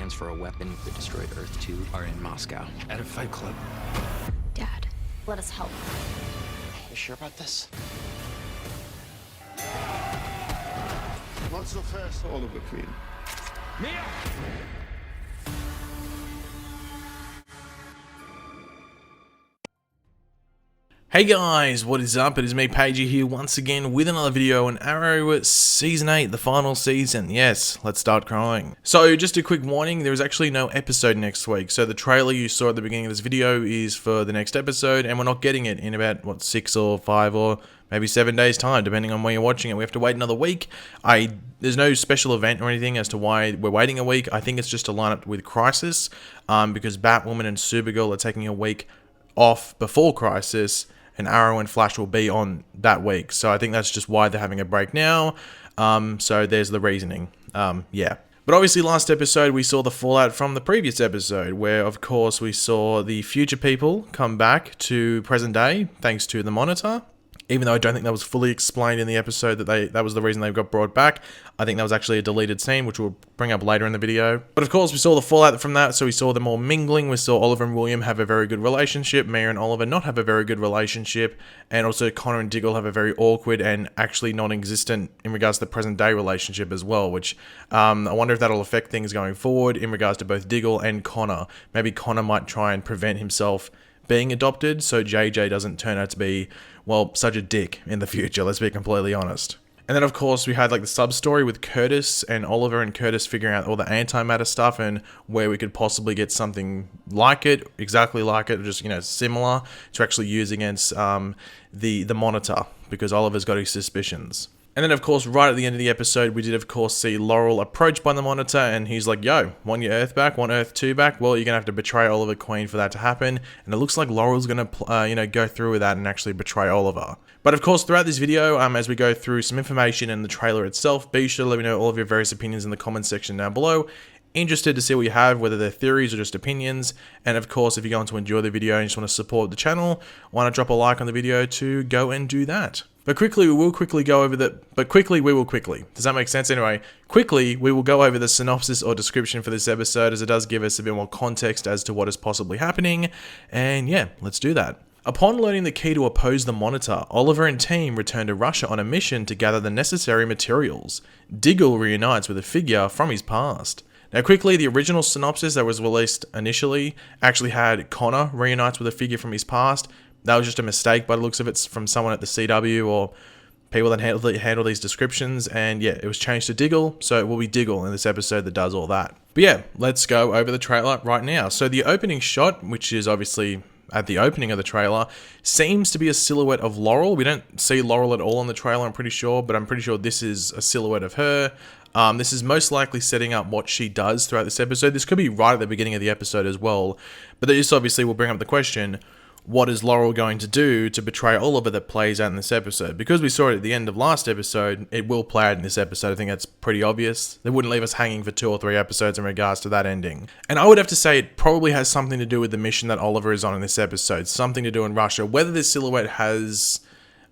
plans for a weapon that destroyed Earth 2 are in Moscow. At a fight club. Dad, let us help. You sure about this? Not so fast, Oliver Queen. Mia! Hey guys, what is up? It is me, Pagey, here once again with another video on Arrow Season 8, the final season. Yes, let's start crying. So, just a quick warning, there is actually no episode next week. So the trailer you saw at the beginning of this video is for the next episode, and we're not getting it in about, what, 6 or 5 or maybe 7 days time, depending on when you're watching it. We have to wait another week. There's no special event or anything as to why we're waiting a week. I think it's just to line up with Crisis, because Batwoman and Supergirl are taking a week off before Crisis, and Arrow and Flash will be on that week. So I think that's just why they're having a break now. So there's the reasoning. Yeah. But obviously last episode we saw the fallout from the previous episode, where of course we saw the future people come back to present day thanks to the Monitor. Even though I don't think that was fully explained in the episode that was the reason they got brought back. I think that was actually a deleted scene, which we'll bring up later in the video. But of course, we saw the fallout from that, so we saw them all mingling. We saw Oliver and William have a very good relationship, Mia and Oliver not have a very good relationship, and also Connor and Diggle have a very awkward and actually non-existent in regards to the present day relationship as well, which I wonder if that'll affect things going forward in regards to both Diggle and Connor. Maybe Connor might try and prevent himself being adopted, so JJ doesn't turn out to be, well, such a dick in the future, let's be completely honest. And then of course we had like the sub-story with Curtis and Oliver, and Curtis figuring out all the antimatter stuff and where we could possibly get something like it, exactly like it, just, you know, similar to actually use against the Monitor, because Oliver's got his suspicions. And then, of course, right at the end of the episode, we did, of course, see Laurel approached by the Monitor, and he's like, yo, want your Earth back? Want Earth 2 back? Well, you're going to have to betray Oliver Queen for that to happen. And it looks like Laurel's going to, go through with that and actually betray Oliver. But, of course, throughout this video, as we go through some information in the trailer itself, be sure to let me know all of your various opinions in the comment section down below. Interested to see what you have, whether they're theories or just opinions. And, of course, if you're going to enjoy the video and you just want to support the channel, why not drop a like on the video to go and do that. But quickly, we will quickly go over the... Does that make sense? Anyway, quickly, we will go over the synopsis or description for this episode, as it does give us a bit more context as to what is possibly happening. And yeah, let's do that. Upon learning the key to oppose the Monitor, Oliver and team return to Russia on a mission to gather the necessary materials. Diggle reunites with a figure from his past. Now quickly, the original synopsis that was released initially actually had Connor reunites with a figure from his past. That was just a mistake by the looks of it from someone at the CW or people that handle these descriptions. And yeah, it was changed to Diggle, so it will be Diggle in this episode that does all that. But yeah, let's go over the trailer right now. So the opening shot, which is obviously at the opening of the trailer, seems to be a silhouette of Laurel. We don't see Laurel at all in the trailer, I'm pretty sure, but I'm pretty sure this is a silhouette of her. This is most likely setting up what she does throughout this episode. This could be right at the beginning of the episode as well, but this obviously will bring up the question, what is Laurel going to do to betray Oliver that plays out in this episode? Because we saw it at the end of last episode, it will play out in this episode. I think that's pretty obvious. They wouldn't leave us hanging for 2 or 3 episodes in regards to that ending. And I would have to say it probably has something to do with the mission that Oliver is on in this episode. Something to do in Russia. Whether this silhouette has...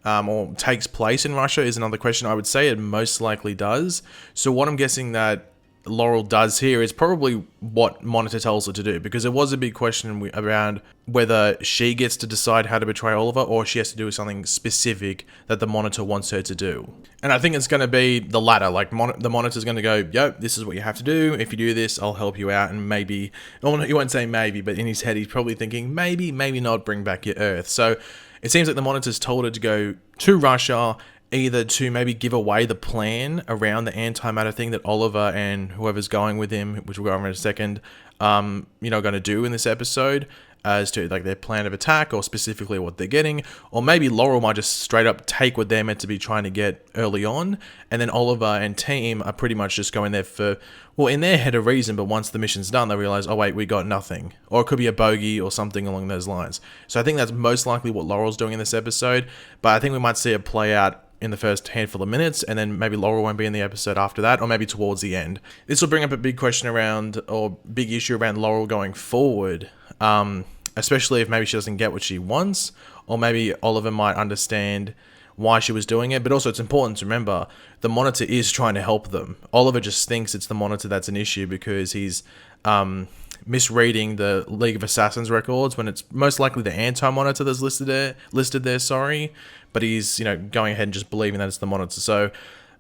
or takes place in Russia is another question. I would say it most likely does. So what I'm guessing that Laurel does here is probably what Monitor tells her to do, because it was a big question around whether she gets to decide how to betray Oliver or she has to do something specific that the Monitor wants her to do. And I think it's going to be the latter. Like the Monitor's going to go, yo, this is what you have to do. If you do this, I'll help you out. And maybe, well, he won't say maybe, but in his head he's probably thinking maybe, maybe not, bring back your Earth. So it seems like the Monitor's told her to go to Russia, either to maybe give away the plan around the antimatter thing that Oliver and whoever's going with him, which we'll go over in a second, going to do in this episode, as to like their plan of attack or specifically what they're getting. Or maybe Laurel might just straight up take what they're meant to be trying to get early on, and then Oliver and team are pretty much just going there for, well, in their head a reason, but once the mission's done, they realize, oh wait, we got nothing. Or it could be a bogey or something along those lines. So I think that's most likely what Laurel's doing in this episode, but I think we might see it play out in the first handful of minutes, and then maybe Laurel won't be in the episode after that, or maybe towards the end. This will bring up a big question around, or big issue around Laurel going forward, especially if maybe she doesn't get what she wants, or maybe Oliver might understand why she was doing it. But also it's important to remember the Monitor is trying to help them. Oliver just thinks it's the Monitor that's an issue because he's misreading the League of Assassins records when it's most likely the Anti-Monitor that's listed there, sorry. But he's, going ahead and just believing that it's the Monitor. So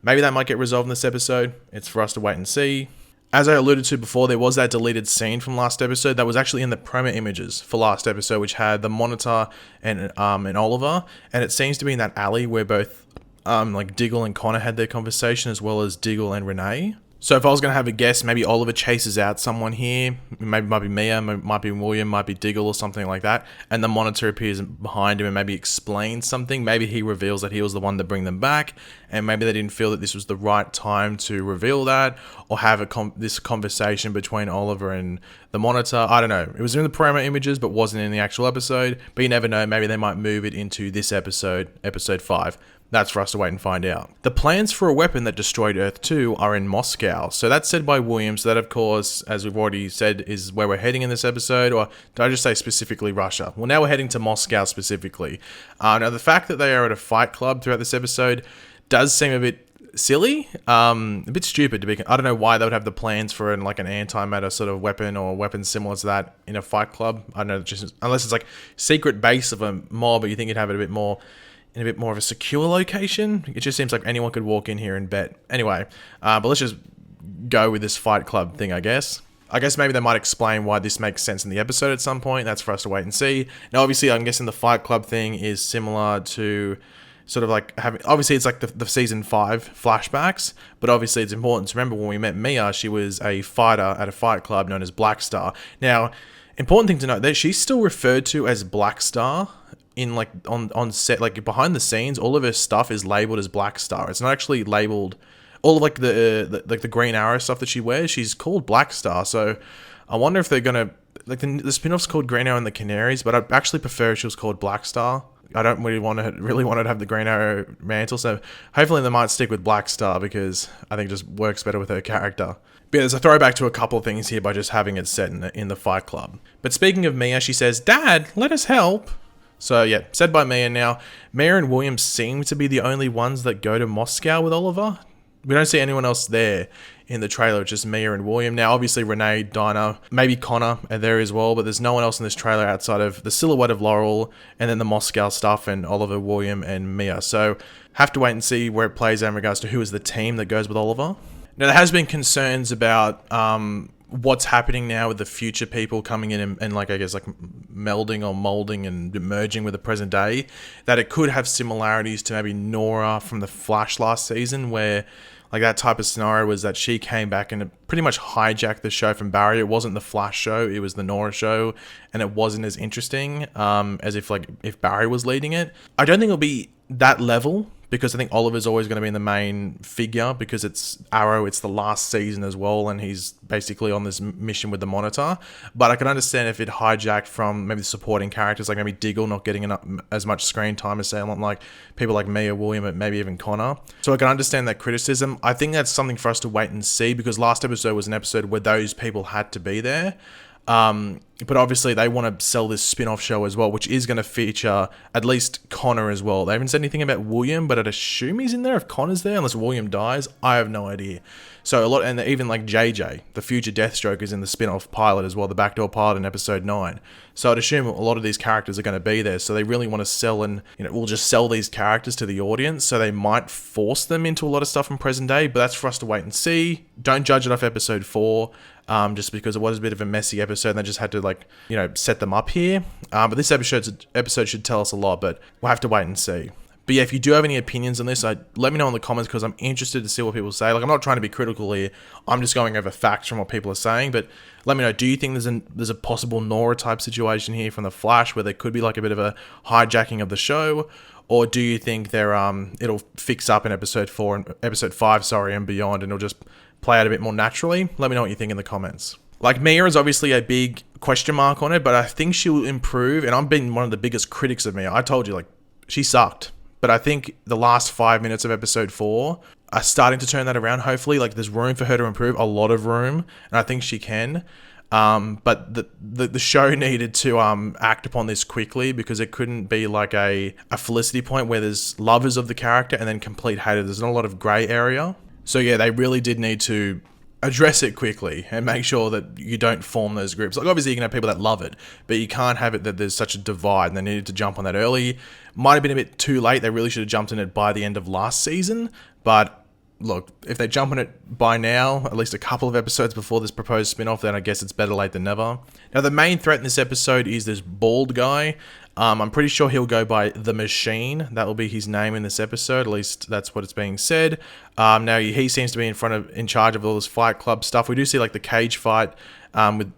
maybe that might get resolved in this episode. It's for us to wait and see. As I alluded to before, there was that deleted scene from last episode that was actually in the promo images for last episode, which had the Monitor and Oliver, and it seems to be in that alley where both Diggle and Connor had their conversation, as well as Diggle and Renee. So if I was going to have a guess, maybe Oliver chases out someone here. Maybe it might be Mia, might be William, might be Diggle or something like that. And the Monitor appears behind him and maybe explains something. Maybe he reveals that he was the one to bring them back. And maybe they didn't feel that this was the right time to reveal that. Or have this conversation between Oliver and the Monitor. I don't know. It was in the promo images, but wasn't in the actual episode. But you never know. Maybe they might move it into this episode, episode 5. That's for us to wait and find out. The plans for a weapon that destroyed Earth 2 are in Moscow. So that's said by Williams. So that, of course, as we've already said, is where we're heading in this episode. Or did I just say specifically Russia? Well, now we're heading to Moscow specifically. Now, the fact that they are at a fight club throughout this episode does seem a bit silly. A bit stupid to be. I don't know why they would have the plans for an antimatter sort of weapon or weapon similar to that in a fight club. I don't know, just unless it's like secret base of a mob, or you think you'd have it a bit more in a bit more of a secure location. It just seems like anyone could walk in here and bet. Anyway, but let's just go with this fight club thing, I guess. I guess maybe they might explain why this makes sense in the episode at some point. That's for us to wait and see. Now, obviously, I'm guessing the fight club thing is similar to sort of like having, obviously it's like the season 5 flashbacks, but obviously it's important to remember when we met Mia, she was a fighter at a fight club known as Black Star. Now, important thing to note, that she's still referred to as Black Star in on set, behind the scenes. All of her stuff is labeled as Black Star. It's not actually labeled, all of the Green Arrow stuff that she wears, she's called Black Star. So I wonder if they're gonna, the spin-off's called Green Arrow and the Canaries, but I'd actually prefer if she was called Black Star. I don't really want her to have the Green Arrow mantle, so hopefully they might stick with Black Star, because I think it just works better with her character. But there's a throwback to a couple of things here by just having it set in the fight club. But speaking of Mia, she says, "Dad, let us help." So yeah, said by Mia. Now, Mia and William seem to be the only ones that go to Moscow with Oliver. We don't see anyone else there in the trailer, just Mia and William. Now, obviously, Renee, Dinah, maybe Connor are there as well, but there's no one else in this trailer outside of the silhouette of Laurel and then the Moscow stuff and Oliver, William, and Mia. So, have to wait and see where it plays out in regards to who is the team that goes with Oliver. Now, there has been concerns about what's happening now with the future people coming in and melding or molding and merging with the present day, that it could have similarities to maybe Nora from the Flash last season, where that type of scenario was that she came back and pretty much hijacked the show from Barry. It wasn't the Flash show, it was the Nora show, and it wasn't as interesting as if Barry was leading it. I don't think it'll be that level, because I think Oliver's always going to be in the main figure, because it's Arrow, it's the last season as well, and he's basically on this mission with the Monitor. But I can understand if it hijacked from maybe the supporting characters, like maybe Diggle not getting as much screen time as someone like people like Mia, William, and maybe even Connor. So I can understand that criticism. I think that's something for us to wait and see, because last episode was an episode where those people had to be there. But obviously they want to sell this spin-off show as well, which is going to feature at least Connor as well. They haven't said anything about William, but I'd assume he's in there if Connor's there, unless William dies. I have no idea. So a lot, and even JJ, the future Deathstroke, is in the spin-off pilot as well, the backdoor pilot in episode 9. So I'd assume a lot of these characters are going to be there. So they really want to sell, and we'll just sell these characters to the audience. So they might force them into a lot of stuff from present day, but that's for us to wait and see. Don't judge it off episode 4. Just because it was a bit of a messy episode and they just had to set them up here. But this episode should tell us a lot, but we'll have to wait and see. But yeah, if you do have any opinions on this, let me know in the comments, because I'm interested to see what people say. I'm not trying to be critical here. I'm just going over facts from what people are saying. But let me know, do you think there's a possible Nora type situation here from the Flash, where there could be a bit of a hijacking of the show? Or do you think it'll fix up in episode 5, and beyond, and it'll just play out a bit more naturally? Let me know what you think in the comments. Mia is obviously a big question mark on it, but I think she'll improve, and I've been one of the biggest critics of Mia. I told you, she sucked. But I think the last 5 minutes of episode 4 are starting to turn that around, hopefully. There's room for her to improve, a lot of room, and I think she can. But the show needed to act upon this quickly, because it couldn't be a Felicity point where there's lovers of the character and then complete haters. There's not a lot of grey area. So yeah, they really did need to address it quickly and make sure that you don't form those groups. Like, obviously you can have people that love it, but you can't have it that there's such a divide, and they needed to jump on that early. Might have been a bit too late. They really should have jumped in it by the end of last season, but look, if they jump on it by now, at least a couple of episodes before this proposed spin-off, then I guess it's better late than never. Now, the main threat in this episode is this bald guy. I'm pretty sure he'll go by The Machine. That will be his name in this episode. At least that's what it's being said. Now, he seems to be in charge of all this Fight Club stuff. We do see like the cage fight with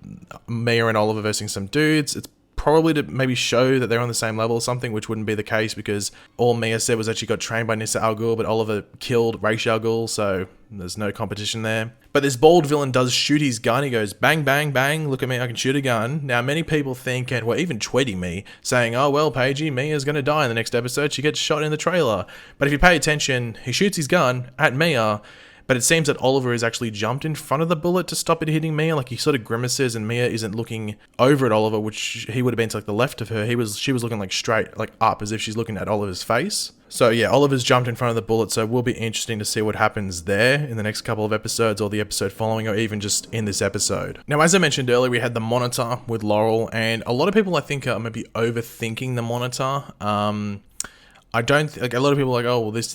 Mia and Oliver versus some dudes. It's probably to maybe show that they're on the same level or something, which wouldn't be the case because all Mia said was that she got trained by Nyssa Al Ghul, but Oliver killed Ra's al Ghul, so there's no competition there. But this bald villain does shoot his gun. He goes, bang, bang, bang, look at me, I can shoot a gun. Now, many people think, and were even tweeting me, saying, oh, well, Pagey, Mia's going to die in the next episode. She gets shot in the trailer. But if you pay attention, he shoots his gun at Mia, but it seems that Oliver has actually jumped in front of the bullet to stop it hitting Mia. Like, he sort of grimaces, and Mia isn't looking over at Oliver, which he would have been to like the left of her. She was looking like straight, like up, as if she's looking at Oliver's face. So yeah, Oliver's jumped in front of the bullet, so it will be interesting to see what happens there in the next couple of episodes, or the episode following, or even just in this episode. Now, as I mentioned earlier, we had the monitor with Laurel, and a lot of people I think are maybe overthinking the monitor. I don't like a lot of people are like, oh, well, this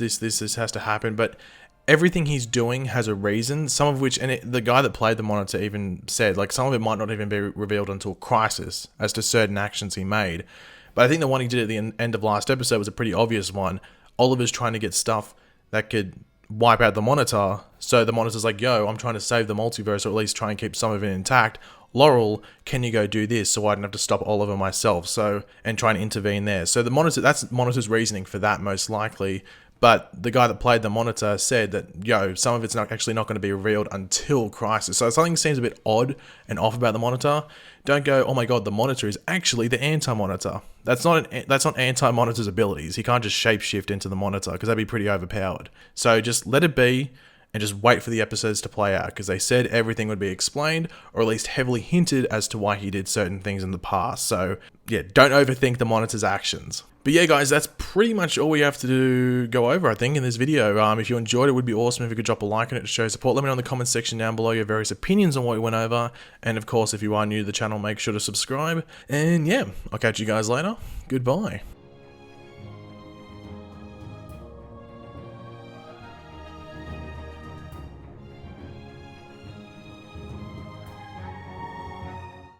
has to happen, but everything he's doing has a reason, some of which, and the guy that played the monitor even said, like, some of it might not even be revealed until Crisis as to certain actions he made. But I think the one he did at the end of last episode was a pretty obvious one. Oliver's trying to get stuff that could wipe out the monitor, so the monitor's like, yo, I'm trying to save the multiverse, or at least try and keep some of it intact. Laurel, can you go do this so I don't have to stop Oliver myself? So, and try and intervene there. So the monitor, that's monitor's reasoning for that most likely. But the guy that played the monitor said that, yo, some of it's not going to be revealed until Crisis. So something seems a bit odd and off about the monitor. Don't go, oh my god, the monitor is actually the anti-monitor. That's not anti-monitor's abilities. He can't just shapeshift into the monitor, because that'd be pretty overpowered. So just let it be, and just wait for the episodes to play out, because they said everything would be explained, or at least heavily hinted as to why he did certain things in the past. So yeah, don't overthink the monitor's actions. But yeah, guys, that's pretty much all we have to go over, I think, in this video. If you enjoyed it, it would be awesome if you could drop a like on it to show support. Let me know in the comments section down below your various opinions on what we went over. And of course, if you are new to the channel, make sure to subscribe. And yeah, I'll catch you guys later. Goodbye.